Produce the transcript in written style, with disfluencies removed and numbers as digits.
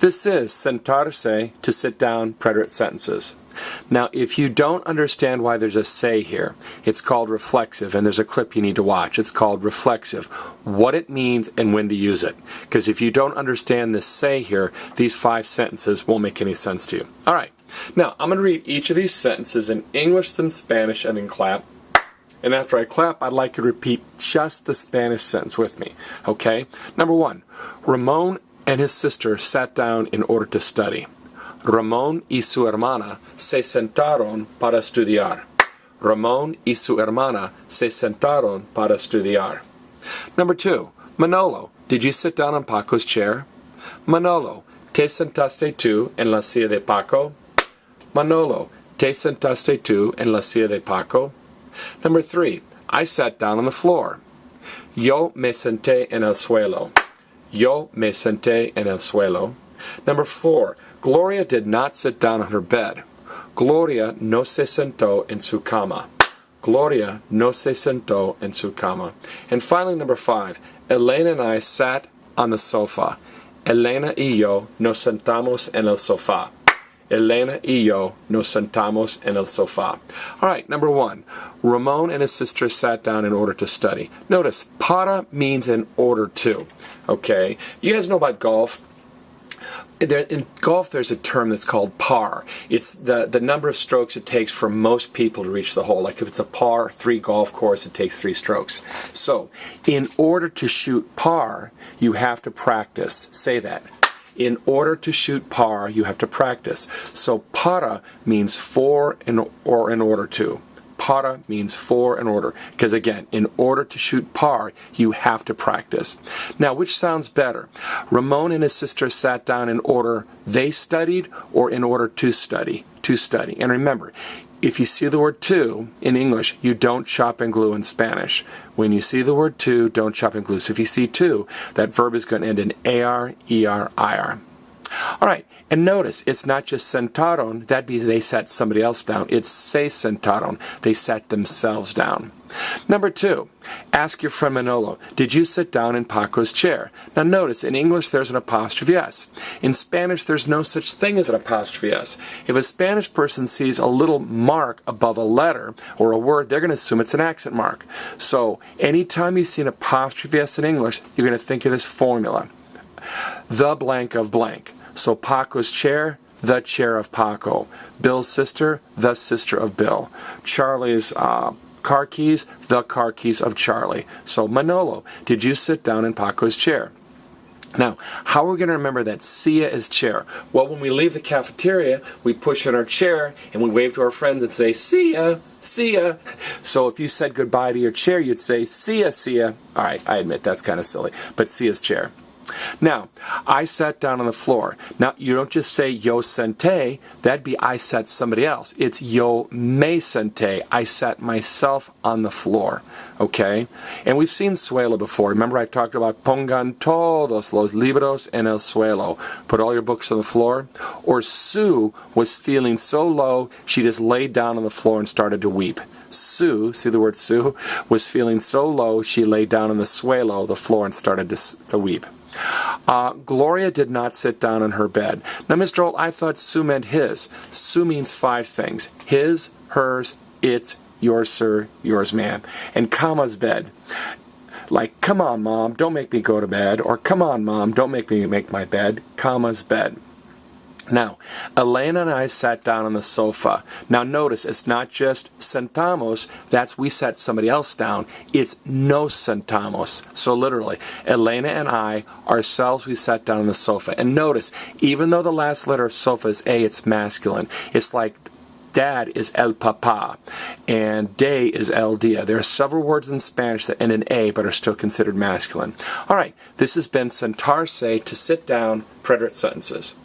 This is sentarse, to sit down, preterite sentences. Now, if you don't understand why there's a se here, it's called reflexive, and there's a clip you need to watch. It's called reflexive, what it means and when to use it. Because if you don't understand this se here, these 5 sentences won't make any sense to you. All right, now I'm going to read each of these sentences in English, then Spanish, and then clap. And after I clap, I'd like you to repeat just the Spanish sentence with me. Okay? Number 1, Ramón and his sister sat down in order to study. Ramón y su hermana se sentaron para estudiar. Ramón y su hermana se sentaron para estudiar. Number 2, Manolo, did you sit down on Paco's chair? Manolo, ¿te sentaste tú en la silla de Paco? Manolo, ¿te sentaste tú en la silla de Paco? Number 3, I sat down on the floor. Yo me senté en el suelo. Yo me senté en el suelo. Number 4, Gloria did not sit down on her bed. Gloria no se sentó en su cama. Gloria no se sentó en su cama. And finally, number 5, Elena and I sat on the sofa. Elena y yo nos sentamos en el sofá. Elena y yo nos sentamos en el sofá. All right, number 1, Ramón and his sister sat down in order to study. Notice, para means in order to. Okay, you guys know about golf? In golf, there's a term that's called par. It's the number of strokes it takes for most people to reach the hole. Like if it's a par 3 golf course, it takes 3 strokes. So, in order to shoot par, you have to practice. Say that. In order to shoot par, you have to practice. So, para means for or in order to. Para means for in order. Because again, in order to shoot par, you have to practice. Now, which sounds better? Ramón and his sister sat down in order they studied or in order to study? To study. And remember, if you see the word to in English, you don't chop and glue in Spanish. When you see the word to, don't chop and glue. So if you see to, that verb is going to end in AR, ER, IR. All right, and notice, it's not just sentaron, that'd be they sat somebody else down. It's se sentaron, they sat themselves down. Number 2, ask your friend Manolo, did you sit down in Paco's chair? Now notice, in English there's an apostrophe S. In Spanish there's no such thing as an apostrophe S. If a Spanish person sees a little mark above a letter or a word, they're going to assume it's an accent mark. So anytime you see an apostrophe S in English, you're going to think of this formula. The blank of blank. So Paco's chair, the chair of Paco. Bill's sister, the sister of Bill. Charlie's car keys, the car keys of Charlie. So Manolo, did you sit down in Paco's chair? Now, how are we going to remember that silla is chair? Well, when we leave the cafeteria, we push in our chair and we wave to our friends and say, see ya, see ya. So if you said goodbye to your chair, you'd say, see ya, see ya. All right, I admit that's kind of silly, but see ya's chair. Now, I sat down on the floor. Now, you don't just say yo senté, that'd be I sat somebody else. It's yo me senté, I sat myself on the floor. Okay? And we've seen suelo before. Remember I talked about pongan todos los libros en el suelo. Put all your books on the floor. Or Sue was feeling so low, she just laid down on the floor and started to weep. Sue, see the word Sue, was feeling so low, she laid down on the suelo, the floor, and started to weep. Gloria did not sit down on her bed. Now, Mr. Holt, I thought Sue meant his. Sue means 5 things. His, hers, its, yours, sir, yours, ma'am. And comma's bed. Like, come on, Mom, don't make me go to bed. Or, come on, Mom, don't make me make my bed. Comma's bed. Now, Elena and I sat down on the sofa. Now notice, it's not just sentamos, that's we sat somebody else down. It's nos sentamos. So literally, Elena and I, ourselves, we sat down on the sofa. And notice, even though the last letter of sofa is A, it's masculine. It's like Dad is el papá, and day is el dia. There are several words in Spanish that end in A, but are still considered masculine. All right, this has been Sentarse, to sit down, preterite sentences.